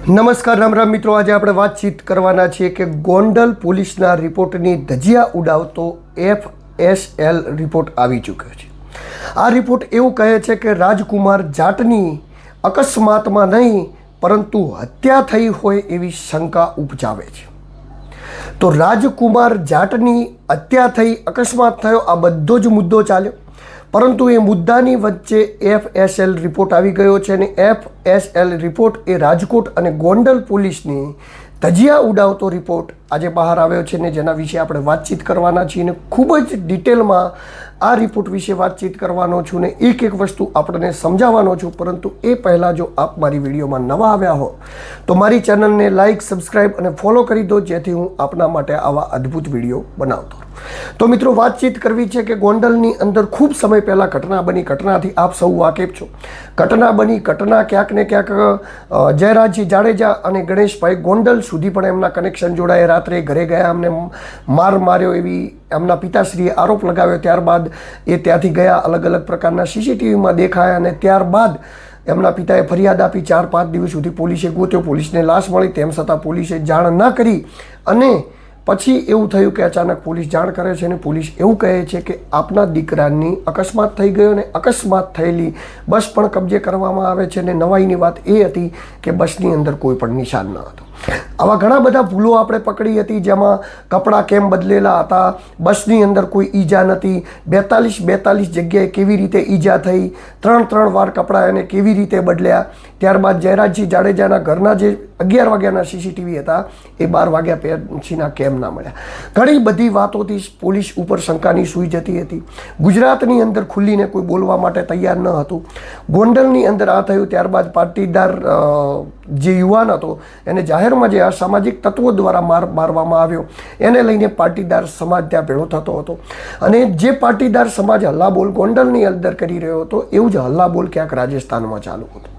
નમસ્કાર રામ રામ મિત્રો, આજે આપણે વાતચીત કરવાના છીએ કે ગોંડલ પોલીસના રિપોર્ટની ધજિયા ઉડાવતો FSL રિપોર્ટ આવી ચૂક્યો છે। આ રિપોર્ટ એવું કહે છે કે રાજકુમાર જાટની અકસ્માતમાં નહીં પરંતુ હત્યા થઈ હોય એવી શંકા ઉપજાવે છે। તો રાજકુમાર જાટની હત્યા થઈ, અકસ્માત થયો, આ બધો જ મુદ્દો ચાલ્યો, પરંતુ એ મુદ્દાની વચ્ચે FSL રિપોર્ટ આવી ગયો છે અને FSL રિપોર્ટ એ રાજકોટ અને ગોંડલ પોલીસની ધજિયા ઉડાવતો રિપોર્ટ આજે બહાર આવ્યો છે ને જેના વિશે આપણે વાતચીત કરવાના છીએ અને ખૂબ જ ડિટેલમાં આ રિપોર્ટ વિશે વાતચીત કરવાનો છું ને એક એક વસ્તુ આપણને સમજાવવાનો છું। પરંતુ એ પહેલાં જો આપ મારી વિડીયોમાં નવા આવ્યા હો તો મારી ચેનલને લાઇક, સબસ્ક્રાઈબ અને ફોલો કરી દો, જેથી હું આપના માટે આવા અદ્ભુત વિડીયો બનાવતો રહું। તો મિત્રો, વાતચીત કરવી છે કે ગોંડલની અંદર ખૂબ સમય પહેલાં ઘટના બની। ઘટનાથી આપ સૌ વાકેફ છો। ઘટના બની, ઘટના ક્યાંક ને ક્યાંક જયરાજજી જાડેજા અને ગણેશભાઈ ગોંડલ સુધી પણ એમના કનેક્શન જોડાયા। રાત્રે ઘરે ગયા, અમને માર માર્યો એવી એમના પિતાશ્રીએ આરોપ લગાવ્યો। ત્યારબાદ એ ત્યાંથી ગયા, અલગ અલગ પ્રકારના CCTVમાં દેખાયા અને ત્યારબાદ એમના પિતાએ ફરિયાદ આપી। 4-5 દિવસ સુધી પોલીસે ગોત્યો, પોલીસને લાશ મળી, તેમ છતાં પોલીસે જાણ ન કરી અને પછી એવું થયું કે અચાનક પોલીસ જાણ કરે છે અને પોલીસ એવું કહે છે કે આપના દીકરાની અકસ્માત થઈ ગયો અને અકસ્માત થયેલી બસ પણ કબજે કરવામાં આવે છે। અને નવાઈની વાત એ હતી કે બસની અંદર કોઈ પણ નિશાન ન હતું। આવા ઘણા બધા ભૂલો આપણે પકડી હતી, જેમાં કપડાં કેમ બદલેલા હતા, બસની અંદર કોઈ ઈજા નથી, 42 જગ્યાએ કેવી રીતે ઈજા થઈ, 3 વાર કપડાં એને કેવી રીતે બદલ્યા। ત્યારબાદ જયરાજજી જાડેજાના ઘરના જે 11 વાગ્યાના CCTV હતા એ 12 વાગ્યા પછીના કેમ ના મળ્યા। ઘણી બધી વાતોથી પોલીસ ઉપર શંકાની સૂઈ જતી હતી। ગુજરાતની અંદર ખુલ્લીને કોઈ બોલવા માટે તૈયાર ન હતું। ગોંડલની અંદર આ થયું, ત્યારબાદ પાટીદાર જે યુવાન હતો એને જાહેરમાં જે અસામાજિક તત્વો દ્વારા મારવામાં આવ્યો, એને લઈને પાટીદાર સમાજ ત્યાં ભેળો થતો હતો અને જે પાટીદાર સમાજ હલ્લાબોલ ગોંડલની અંદર કરી રહ્યો હતો એવું જ હલ્લાબોલ ક્યાંક રાજસ્થાનમાં ચાલુ હતો।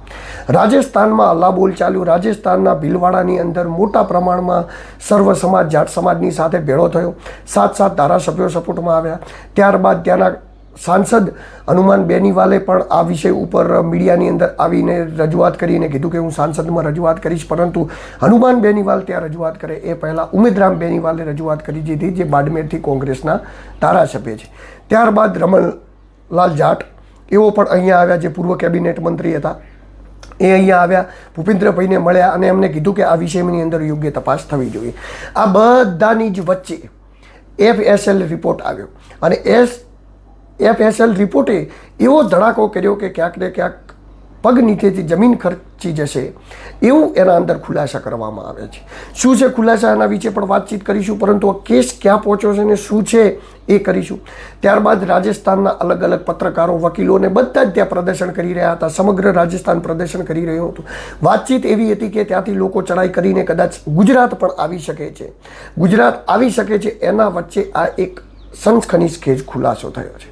રાજસ્થાનમાં હલ્લાબોલ ચાલ્યું। રાજસ્થાનના ભીલવાડાની અંદર મોટા પ્રમાણમાં સર્વ સમાજ, જાટ સમાજની સાથે ભેળો થયો। 7 ધારાસભ્યો સપોર્ટમાં આવ્યા। ત્યારબાદ ત્યાંના સાંસદ હનુમાન બેનીવાલે પણ આ વિષય ઉપર મીડિયાની અંદર આવીને રજૂઆત કરીને કીધું કે હું સાંસદમાં રજૂઆત કરીશ, પરંતુ હનુમાન બેનીવાલ ત્યાં રજૂઆત કરે એ પહેલાં ઉમેદરામ બેનીવાલે રજૂઆત કરી દીધી, જે બાડમેરથી કોંગ્રેસના ધારાસભ્ય છે। ત્યારબાદ રમણલાલ જાટ એવો પણ અહીંયા આવ્યા, જે પૂર્વ કેબિનેટ મંત્રી હતા। એ અહીંયા આવ્યા, ભૂપેન્દ્રભાઈને મળ્યા અને એમને કીધું કે આ વિષયની અંદર યોગ્ય તપાસ થવી જોઈએ। આ બધાની જ વચ્ચે FSL રિપોર્ટ આવ્યો અને FSL રિપોર્ટે એવો ધડાકો કર્યો કે ક્યાંક ને ક્યાંક પગ નીચેથી જમીન ખર્ચી જશે એવું એના અંદર ખુલાસા કરવામાં આવે છે। શું છે ખુલાસા, એના વિશે પણ વાતચીત કરીશું, પરંતુ આ કેસ ક્યાં પહોંચ્યો છે ને શું છે એ કરીશું। ત્યારબાદ રાજસ્થાનના અલગ અલગ પત્રકારો, વકીલોને બધા જ ત્યાં પ્રદર્શન કરી રહ્યા હતા। સમગ્ર રાજસ્થાન પ્રદર્શન કરી રહ્યું હતું। વાતચીત એવી હતી કે ત્યાંથી લોકો ચડાઈ કરીને કદાચ ગુજરાત પણ આવી શકે છે। ગુજરાત આવી શકે છે, એના વચ્ચે આ એક સનસનીખેજ ખેજ ખુલાસો થયો છે।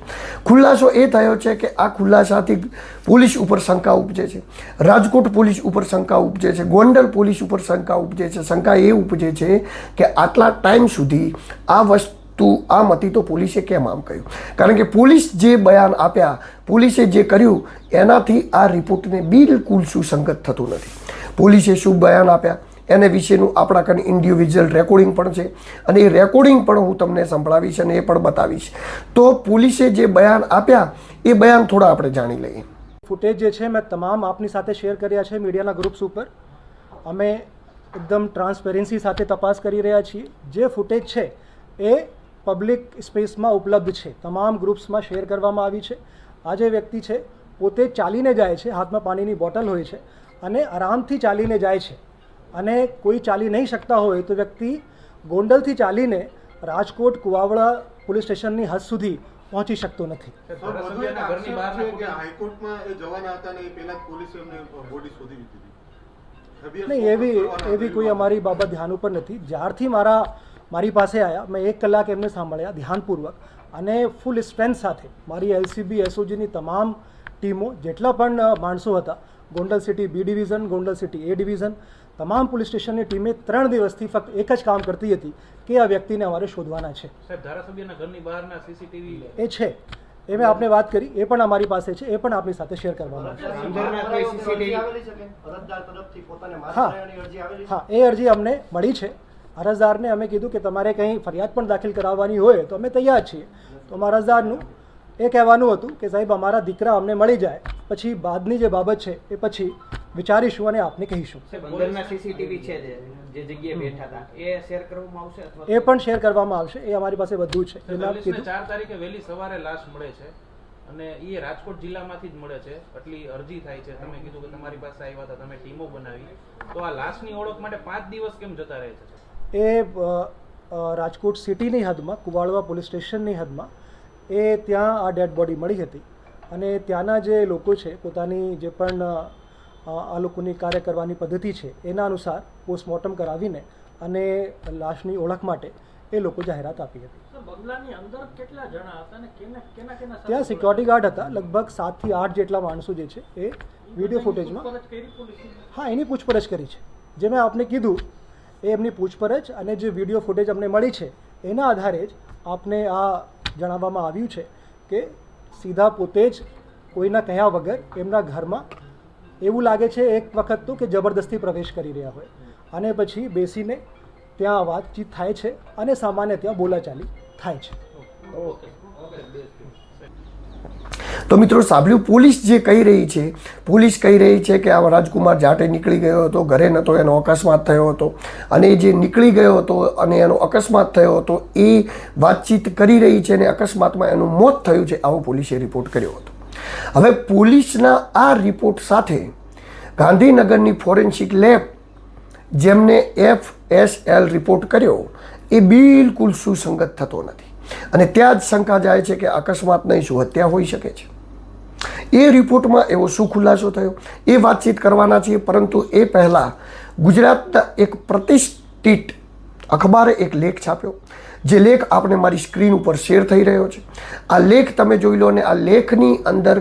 ખુલાસો એ થયો છે કે આ ખુલાસાથી પોલીસ ઉપર શંકા ઉપજે છે, રાજકોટ પોલીસ ઉપર શંકા ઉપજે છે, ગોંડલ પોલીસ ઉપર શંકા ઉપજે છે। શંકા એ ઉપજે છે કે આટલા ટાઈમ સુધી આ વસ્તુ આમ હતી તો પોલીસે કેમ આમ કહ્યું, કારણ કે પોલીસ જે બયાન આપ્યા, પોલીસે જે કર્યું એનાથી આ રિપોર્ટને બિલકુલ સુસંગત થતું નથી। પોલીસે શું બયાન આપ્યા એને વિશેનું આપણા કાન ઇન્ડિવિજ્યુઅલ રેકોર્ડિંગ પણ છે અને એ રેકોર્ડિંગ પણ હું તમને સંભળાવીશ અને એ પણ બતાવીશ। તો પોલીસે જે બયાન આપ્યા એ બયાન થોડા આપણે જાણી લઈએ। ફૂટેજ જે છે મેં તમામ આપની સાથે શેર કર્યા છે મીડિયાના ગ્રુપ્સ ઉપર। અમે એકદમ ટ્રાન્સપેરન્સી સાથે તપાસ કરી રહ્યા છીએ। જે ફૂટેજ છે એ પબ્લિક સ્પેસમાં ઉપલબ્ધ છે, તમામ ગ્રુપ્સમાં શેર કરવામાં આવી છે। આ જે વ્યક્તિ છે પોતે ચાલીને જાય છે, હાથમાં પાણીની બોટલ હોય છે અને આરામથી ચાલીને જાય છે અને કોઈ ચાલી નહીં શકતા હોય તો વ્યક્તિ ગોંડલથી ચાલીને રાજકોટ કુવાવડા પોલીસ સ્ટેશનની હદ સુધી પહોંચી શકતો નથી। નહીં, એવી કોઈ અમારી બાબત ધ્યાન ઉપર નથી। જ્યારથી મારી પાસે આવ્યા, મેં 1 કલાક એમને સાંભળ્યા ધ્યાનપૂર્વક અને ફૂલ સ્ટ્રેન્થ સાથે મારી LCB SOGની તમામ ટીમો, જેટલા પણ માણસો હતા, Gondal city B division, Gondal city A division, તમામ પોલીસ સ્ટેશનની ટીમે 3 દિવસથી ફક્ત એક જ કામ કરતી હતી કે આ વ્યક્તિને અમારે શોધવાના છે। સાહેબ, ધારાસભ્યના ઘરની બહારના CCTV એ છે, એ મેં આપને વાત કરી, એ પણ અમારી પાસે છે, એ પણ આપની સાથે શેર કરવામાં આવશે. અંદરના કોઈ સીસીટીવી હા હા, એ અરજી અમને મળી છે. અરજદારને અમે કીધું કે તમારે કંઈ ફરિયાદ પણ દાખલ કરાવવાની હોય તો અમે તૈયાર છીએ. તો અમારા અરજદારનું એ કહેવાનું હતું કે સાહેબ અમારા દીકરા અમને મળી જાય, પછી બાદની જે બાબત છે એ પછી વિચારીશું અને આપને કહીશું. અંદરના સીસીટીવી છે જે જગ્યાએ બેઠા હતા એ શેર કરવામાં આવશે અથવા એ પણ શેર કરવામાં આવશે. એ અમારી પાસે બધું છે. એના પોલીસને કીધું 4 તારીખે વહેલી સવારે લાશ મળે છે અને એ રાજકોટ જિલ્લામાંથી જ મળે છે. આટલી અરજી થાય છે, તમે કીધું કે તમારી પાસે આવ્યા હતા, તમે ટીમો બનાવી, તો આ લાશની ઓળખ માટે 5 દિવસ કેમ જતા રહે છે? એ રાજકોટ સિટીની હદમાં, કુવાડવા પોલીસ સ્ટેશનની હદમાં એ ત્યાં આ ડેડ બોડી મળી હતી અને ત્યાંના જે લોકો છે પોતાની જે પણ આ લોકોની કાર્ય કરવાની પદ્ધતિ છે એના અનુસાર પોસ્ટમોર્ટમ કરાવીને અને લાશની ઓળખ માટે એ લોકો જાહેરાત આપી હતી. બંગલાની અંદર કેટલા જણા હતા અને કેના ત્યાં સિક્યોરિટી ગાર્ડ હતા, લગભગ 7 થી 8 જેટલા માણસો જે છે એ વિડીયો ફૂટેજમાં. હા, એની પૂછપરછ કરી છે. જે મેં આપને કીધું એ એમની પૂછપરછ અને જે વિડીયો ફૂટેજ અમને મળી છે એના આધારે જ આપને આ જણાવવામાં આવ્યું છે કે સીધા પોતે જ કોઈના કહ્યા વગર એમના ઘરમાં એવું લાગે છે એક વખત તો કે જબરદસ્તી પ્રવેશ કરી રહ્યા હોય અને પછી બેસીને ત્યાં વાતચીત થાય છે અને સામાન્ય ત્યાં બોલાચાલી થાય છે. તો મિત્રો સાંભળ્યું પોલીસ જે કહી રહી છે. પોલીસ કહી રહી છે કે આ રાજકુમાર જાટે નીકળી ગયો હતો, ઘરે નહોતો, એનો અકસ્માત થયો હતો અને જે નીકળી ગયો હતો અને એનો અકસ્માત થયો હતો એ વાતચીત કરી રહી છે અને અકસ્માતમાં એનું મોત થયું છે, આવો પોલીસે રિપોર્ટ કર્યો હતો. હવે પોલીસના આ રિપોર્ટ સાથે ગાંધીનગરની ફોરેન્સિક લેબ જેમને FSL રિપોર્ટ કર્યો એ બિલકુલ સુસંગત થતો નથી અને ત્યાં જ શંકા જાય છે કે અકસ્માત નહીં શું હત્યા હોઈ શકે છે. એ રિપોર્ટમાં એવો શું ખુલાસો થયો એ વાતચીત કરવાના છીએ, પરંતુ એ પહેલાં ગુજરાતના એક પ્રતિષ્ઠિત અખબારે એક લેખ છાપ્યો, જે લેખ આપણે મારી સ્ક્રીન ઉપર શેર થઈ રહ્યો છે. આ લેખ તમે જોઈ લો અને આ લેખની અંદર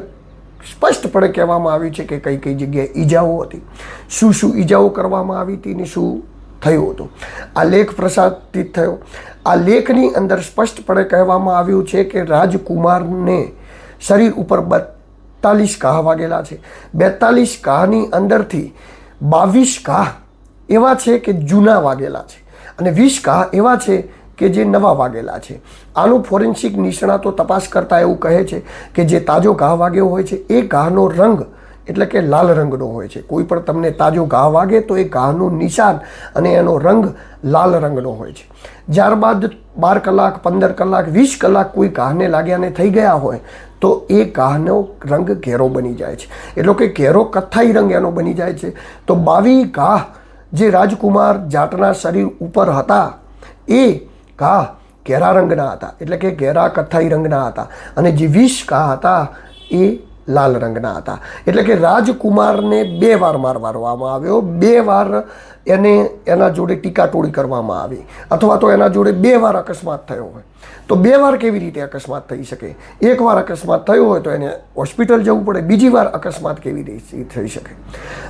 સ્પષ્ટપણે કહેવામાં આવ્યું છે કે કઈ કઈ જગ્યાએ ઈજાઓ હતી, શું શું ઈજાઓ કરવામાં આવી હતી ને શું થયું હતું. આ લેખ પ્રસારિત થયો. આ લેખની અંદર સ્પષ્ટપણે કહેવામાં આવ્યું છે કે રાજકુમારને શરીર ઉપર 42 ઘા વાગેલા છે. 42 ઘાની અંદરથી 22 ઘા એવા છે કે જૂના વાગેલા છે અને 20 ઘા એવા છે કે જે નવા વાગેલા છે. આનું ફોરેન્સિક નિષ્ણાતો તપાસ કરતા એવું કહે છે કે જે તાજો ઘા વાગ્યો હોય છે એ ઘાનો રંગ એટલે કે લાલ રંગનો હોય છે. કોઈ પણ તમને તાજો ઘા વાગે તો એ ઘાનું નિશાન અને એનો રંગ લાલ રંગનો હોય છે. ત્યારબાદ 12 કલાક, 15 કલાક, 20 કલાક કોઈ ઘાને લાગ્યાને થઈ ગયા હોય તો એ ઘાનો રંગ ઘેરો બની જાય છે, એટલે કે ઘેરો કથ્થાઈ રંગ એનો બની જાય છે. તો 22 ઘા જે રાજકુમાર જાટના શરીર ઉપર હતા એ ઘા ઘેરા રંગના હતા, એટલે કે ઘેરા કથ્થાઈ રંગના હતા અને જે 20 ઘા હતા એ લાલ રંગના હતા. એટલે કે રાજકુમારને 2 વાર મારવામાં આવ્યો, 2 વાર એના જોડે ટીકાટોળી કરવામાં આવી, અથવા તો એના જોડે 2 વાર અકસ્માત થયો હોય. તો 2 વાર કેવી રીતે અકસ્માત થઈ શકે? એક વાર અકસ્માત થયો હોય તો એને હોસ્પિટલ જવું પડે, બીજી વાર અકસ્માત કેવી રીતે થઈ શકે?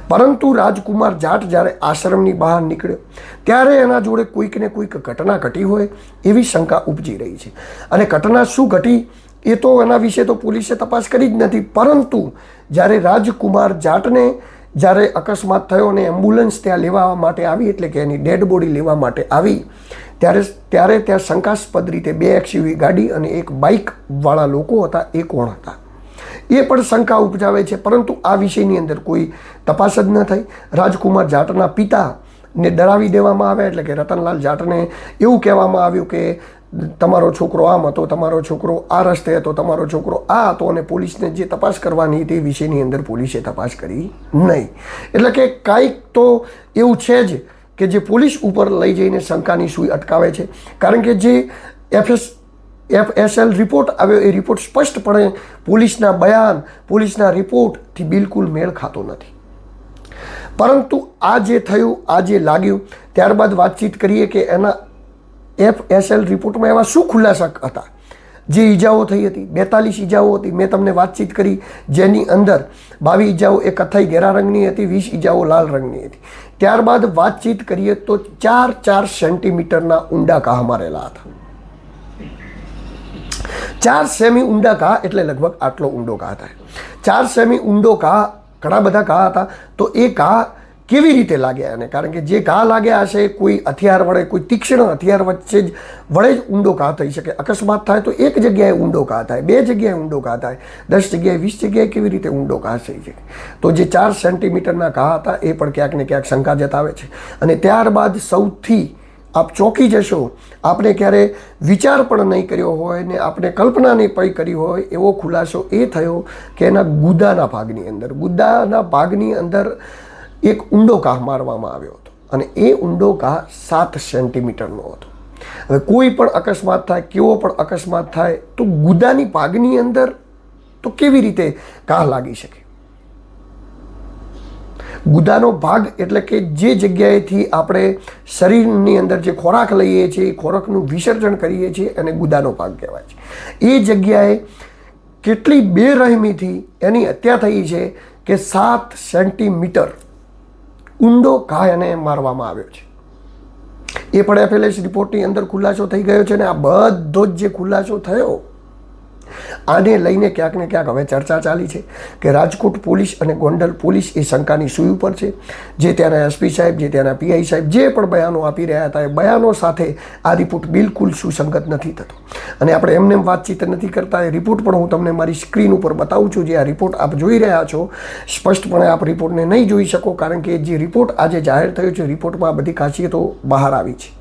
પરંતુ રાજકુમાર જાટ જ્યારે આશ્રમની બહાર નીકળ્યો ત્યારે એના જોડે કોઈક ને કોઈક ઘટના ઘટી હોય એવી શંકા ઉપજી રહી છે. અને ઘટના શું ઘટી એ તો એના વિશે તો પોલીસે તપાસ કરી જ નથી. પરંતુ જ્યારે રાજકુમાર જાટને જ્યારે અકસ્માત થયો અને એમ્બ્યુલન્સ ત્યાં લેવા માટે આવી, એટલે કે એની ડેડ બોડી લેવા માટે આવી, ત્યારે ત્યાં શંકાસ્પદ રીતે 2 XUV ગાડી અને 1 બાઇકવાળા લોકો હતા. એ કોણ હતા એ પણ શંકા ઉપજાવે છે. પરંતુ આ વિષયની અંદર કોઈ તપાસ જ ન થઈ. રાજકુમાર જાટના પિતાને ડરાવી દેવામાં આવ્યા, એટલે કે રતનલાલ જાટને એવું કહેવામાં આવ્યું કે તમારો છોકરો આમ હતો, તમારો છોકરો આ રસ્તે હતો, તમારો છોકરો આ હતો, અને પોલીસને જે તપાસ કરવાની તે વિષયની અંદર પોલીસે તપાસ કરી નહીં. એટલે કે કાંઈક તો એવું છે જ કે જે પોલીસ ઉપર લઈ જઈને શંકાની સૂઈ અટકાવે છે. કારણ કે જે FSL રિપોર્ટ આવ્યો એ રિપોર્ટ સ્પષ્ટપણે પોલીસના બયાન, પોલીસના રિપોર્ટથી બિલકુલ મેળ ખાતો નથી. પરંતુ આ જે થયું, આ જે લાગ્યું, ત્યારબાદ વાતચીત કરીએ કે એના FSL રિપોર્ટમાં એવા શું ખુલાસા હતા. જે ઈજાઓ થઈ હતી 42 ઈજાઓ હતી. મેં તમને વાતચીત કરી જેની અંદર 22 ઈજાઓ એ કથ્થાઈ ઘેરા રંગની હતી, 20 ઈજાઓ લાલ રંગની હતી. ત્યારબાદ વાતચીત કરીએ તો 4 સેન્ટીમીટરના ઊંડા ઘા મારેલા હતા. 4 સેમી ઊંડા ઘા એટલે લગભગ આટલો ઊંડો ઘા થાય. 4 સેમી ઊંડો ઘા, ઘણા બધા ઘા હતા. તો એ ઘા કેવી રીતે લાગ્યા એને? કારણ કે જે ઘા લાગ્યા હશે કોઈ હથિયાર વડે, કોઈ તીક્ષ્ણ હથિયાર વચ્ચે જ વડે જ ઊંડો ઘા થઈ શકે. અકસ્માત થાય તો એક જગ્યાએ ઊંડો ઘા થાય, 2 જગ્યાએ ઊંડો ઘા થાય, 10 જગ્યાએ, 20 જગ્યાએ કેવી રીતે ઊંડો ઘા થઈ શકે? તો જે 4 સેન્ટીમીટરના ઘા હતા એ પણ ક્યાંક ને ક્યાંક શંકા જતાવે છે. અને ત્યારબાદ સૌથી આપ ચોંકી જશો, આપણે ક્યારે વિચાર પણ નહીં કર્યો હોય ને આપણે કલ્પના નહીં પણ કરી હોય એવો ખુલાસો એ થયો કે એના ગુદાના ભાગની અંદર એક ઊંડો ઘા મારવામાં આવ્યો હતો અને એ ઊંડો ઘા 7 સેન્ટીમીટરનો હતો. હવે કોઈ પણ અકસ્માત થાય, કેવો પણ અકસ્માત થાય તો ગુદાની ભાગની અંદર તો કેવી રીતે ઘા લાગી શકે? ગુદાનો ભાગ એટલે કે જે જગ્યાએથી આપણે શરીરની અંદર જે ખોરાક લઈએ છીએ, ખોરાકનું વિસર્જન કરીએ છીએ અને ગુદાનો ભાગ કહેવાય છે. એ જગ્યાએ કેટલી બેરહેમીથી એની હત્યા થઈ છે કે 7 સેન્ટીમીટર ઊંડો ઘા એને મારવામાં આવ્યો છે. એ પણ FLS રિપોર્ટની અંદર ખુલાસો થઈ ગયો છે. ને આ બધો જ જે ખુલાસો થયો આને લઈને ક્યાંક ને ક્યાંક હવે ચર્ચા ચાલી છે કે રાજકોટ પોલીસ અને ગોંડલ પોલીસ એ શંકાની સૂઈ ઉપર છે. જે ત્યાંના SP સાહેબ, જે ત્યાંના PI સાહેબ જે પણ બયાનો આપી રહ્યા હતા એ બયાનો સાથે આ રિપોર્ટ બિલકુલ સુસંગત નથી થતો. અને આપણે એમને વાતચીત નથી કરતા. એ રિપોર્ટ પણ હું તમને મારી સ્ક્રીન ઉપર બતાવું છું. જે આ રિપોર્ટ આપ જોઈ રહ્યા છો, સ્પષ્ટપણે આપ રિપોર્ટને નહીં જોઈ શકો કારણ કે જે રિપોર્ટ આજે જાહેર થયો છે, રિપોર્ટમાં આ બધી ખાસિયતો બહાર આવી છે.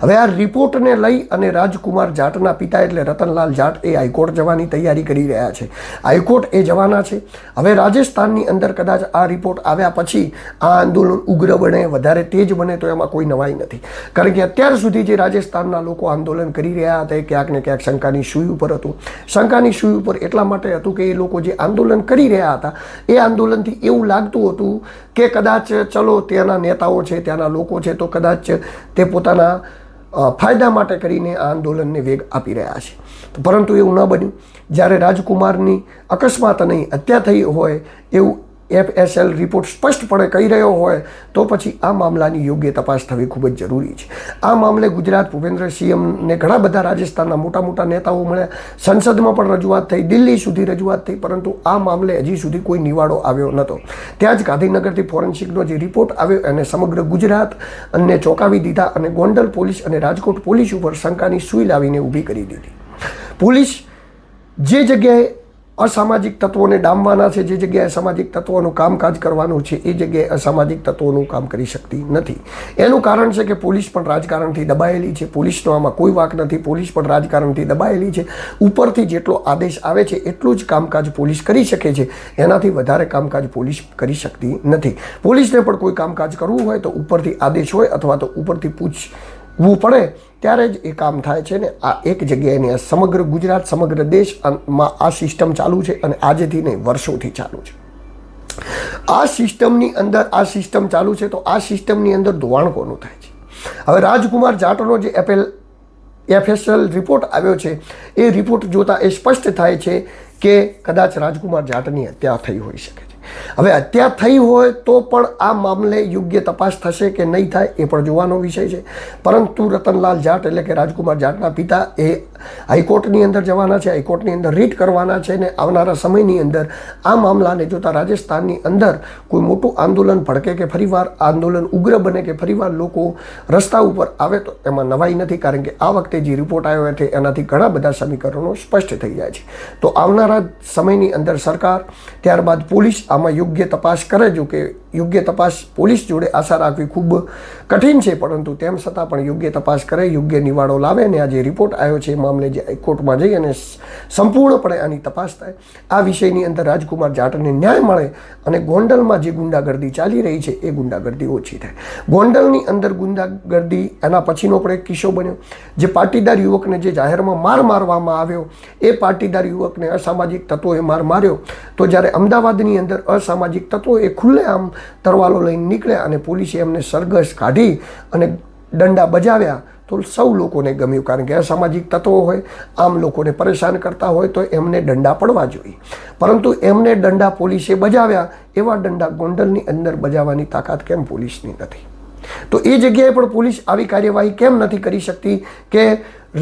હવે આ રિપોર્ટને લઈ અને રાજકુમાર જાટના પિતા એટલે રતનલાલ જાટ એ હાઈકોર્ટ જવાની તૈયારી કરી રહ્યા છે. હાઈકોર્ટ એ જવાના છે. હવે રાજસ્થાનની અંદર કદાચ આ રિપોર્ટ આવ્યા પછી આ આંદોલન ઉગ્ર બને, વધારે તેજ બને તો એમાં કોઈ નવાઈ નથી. કારણ કે અત્યાર સુધી જે રાજસ્થાનના લોકો આંદોલન કરી રહ્યા હતા એ ક્યાંક ને ક્યાંક શંકાની સૂઈ ઉપર હતું. શંકાની સૂઈ ઉપર એટલા માટે હતું કે એ લોકો જે આંદોલન કરી રહ્યા હતા એ આંદોલનથી એવું લાગતું હતું કે કદાચ ચલો ત્યાંના નેતાઓ છે, ત્યાંના લોકો છે તો કદાચ તે પોતાના ફાયદા માટે કરીને આ આંદોલનને વેગ આપી રહ્યા છે. પરંતુ એવું ન બન્યું. જ્યારે રાજકુમારની અકસ્માત નહીં હત્યા થઈ હોય એવું FSL રિપોર્ટ સ્પષ્ટપણે કહી રહ્યો હોય તો પછી આ મામલાની યોગ્ય તપાસ થવી ખૂબ જ જરૂરી છે. આ મામલે ગુજરાત ભૂપેન્દ્રસિંહને ઘણા બધા રાજસ્થાનના મોટા મોટા નેતાઓ મળ્યા, સંસદમાં પણ રજૂઆત થઈ, દિલ્હી સુધી રજૂઆત થઈ, પરંતુ આ મામલે હજી સુધી કોઈ નિવાડો આવ્યો નહોતો. ત્યાં જ ગાંધીનગરથી ફોરેન્સિકનો જે રિપોર્ટ આવ્યો એને સમગ્ર ગુજરાત અને ચોંકાવી દીધા અને ગોંડલ પોલીસ અને રાજકોટ પોલીસ ઉપર શંકાની સૂઈ લાવીને ઊભી કરી દીધી. પોલીસ જે જગ્યાએ અસામાજિક તત્વોને ડામવાના છે, જે જગ્યાએ અસામાજિક તત્વોનું કામકાજ કરવાનું છે એ જગ્યાએ અસામાજિક તત્વોનું કામ કરી શકતી નથી. એનું કારણ છે કે પોલીસ પણ રાજકારણથી દબાયેલી છે. પોલીસનો આમાં કોઈ વાંક નથી. પોલીસ પણ રાજકારણથી દબાયેલી છે. ઉપરથી જેટલો આદેશ આવે છે એટલું જ કામકાજ પોલીસ કરી શકે છે. એનાથી વધારે કામકાજ પોલીસ કરી શકતી નથી. પોલીસને પણ કોઈ કામકાજ કરવું હોય તો ઉપરથી આદેશ હોય અથવા તો ઉપરથી પૂછવું પડે ત્યારે જ એ કામ થાય છે. ને આ એક જગ્યાએ નહીં, સમગ્ર ગુજરાત, સમગ્ર દેશમાં આ સિસ્ટમ ચાલુ છે અને આજેથી નહીં વર્ષોથી ચાલુ છે. આ સિસ્ટમની અંદર આ સિસ્ટમ ચાલુ છે તો આ સિસ્ટમની અંદર ધોવાણ કોનું થાય છે? હવે રાજકુમાર જાટનો જે FSL રિપોર્ટ આવ્યો છે એ રિપોર્ટ જોતાં એ સ્પષ્ટ થાય છે કે કદાચ રાજકુમાર જાટની હત્યા થઈ હોઈ શકે છે. હવે હત્યા થઈ હોય તો પણ આ મામલે યોગ્ય તપાસ થશે કે નહીં થાય એ પણ જોવાનો વિષય છે. પરંતુ રતનલાલ જાટ એટલે કે રાજકુમાર જાટના પિતા એ હાઈકોર્ટની અંદર જવાના છે, હાઈકોર્ટની અંદર રીટ કરવાના છે ને આવનારા સમયની અંદર આ મામલાને જોતા રાજસ્થાનની અંદર કોઈ મોટું આંદોલન ભડકે કે ફરીવાર આંદોલન ઉગ્ર બને કે ફરીવાર લોકો રસ્તા ઉપર આવે તો એમાં નવાઈ નથી. કારણ કે આ વખતે જે રિપોર્ટ આવ્યો છે એનાથી ઘણા બધા સમીકરણો સ્પષ્ટ થઈ જાય છે. તો આવનારા સમયની અંદર સરકાર ત્યારબાદ પોલીસ આમાં યોગ્ય તપાસ કરે. જો કે યોગ્ય તપાસ પોલીસ જોડે આશા રાખવી ખૂબ કઠિન છે, પરંતુ તેમ છતાં પણ યોગ્ય તપાસ કરે, યોગ્ય નિવાડો લાવે અને આ જે રિપોર્ટ આવ્યો છે એ મામલે જે હાઈકોર્ટમાં જઈ અને સંપૂર્ણપણે આની તપાસ થાય. આ વિષયની અંદર રાજકુમાર જાટને ન્યાય મળે અને ગોંડલમાં જે ગુંડાગર્દી ચાલી રહી છે એ ગુંડાગર્દી ઓછી થાય. ગોંડલની અંદર ગુંડાગર્દી એના પછીનો પણ એક કિસ્સો બન્યો. જે પાટીદાર યુવકને જે જાહેરમાં મારવામાં આવ્યો એ પાટીદાર યુવકને અસામાજિક તત્વોએ માર્યો. તો જ્યારે અમદાવાદની અંદર અસામાજિક તત્વો એ ખુલ્લેઆમ તરવાલો લઈને નીકળ્યા અને પોલીસે એમને સરઘસ કાઢી અને દંડા બજાવ્યા તો સૌ લોકોને ગમ્યું. કારણ કે અસામાજિક તત્વો હોય, આમ લોકોને પરેશાન કરતા હોય તો એમને દંડા પડવા જોઈએ. પરંતુ એમને દંડા પોલીસે બજાવ્યા, એવા દંડા ગોંડલની અંદર બજાવવાની તાકાત કેમ પોલીસની નથી? તો એ જગ્યાએ પણ પોલીસ આવી કાર્યવાહી કેમ નથી કરી શકતી કે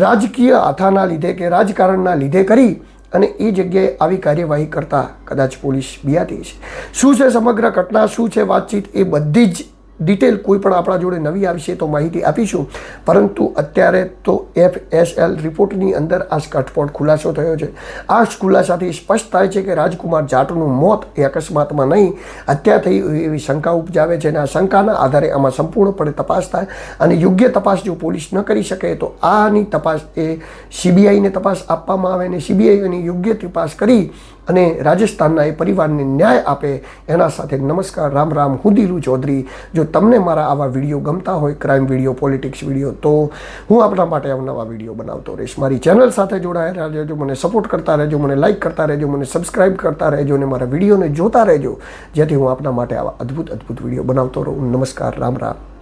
રાજકીય આથાના લીધે કે રાજકારણના લીધે કરી અને એ જગ્યાએ આવી કાર્યવાહી કરતાં કદાચ પોલીસ બિયાતી છે. શું છે સમગ્ર ઘટના, શું છે વાતચીત, એ બધી જ ડિટેલ કોઈ પણ આપણા જોડે નવી આવશે તો માહિતી આપીશું. પરંતુ અત્યારે તો FSL રિપોર્ટની અંદર આ ઘટસ્ફોટ ખુલાસો થયો છે. આ ખુલાસાથી સ્પષ્ટ થાય છે કે રાજકુમાર જાટનું મોત એ અકસ્માતમાં નહીં, હત્યા થઈ એવી શંકા ઉપજાવે છે અને આ શંકાના આધારે આમાં સંપૂર્ણપણે તપાસ થાય અને યોગ્ય તપાસ જો પોલીસ ન કરી શકે તો આની તપાસ એ CBIને તપાસ આપવામાં આવે અને CBI એની યોગ્ય તપાસ કરી અને રાજસ્થાનના એ પરિવારને ન્યાય આપે. એના સાથે નમસ્કાર, રામ રામ. હું દિલુ ચૌધરી. જો તમને મારા આવા વિડીયો ગમતા હોય, ક્રાઇમ વિડીયો, પોલિટિક્સ વિડીયો, તો હું આપણા માટે અવનવા વિડીયો બનાવતો રહીશ. મારી ચેનલ સાથે જોડાયેલા રહેજો, મને સપોર્ટ કરતા રહેજો, મને લાઇક કરતા રહેજો, મને સબસ્ક્રાઇબ કરતા રહેજો અને મારા વિડીયોને જોતા રહેજો, જેથી હું આપણા માટે આવા અદ્ભુત વિડીયો બનાવતો રહું. નમસ્કાર, રામ રામ.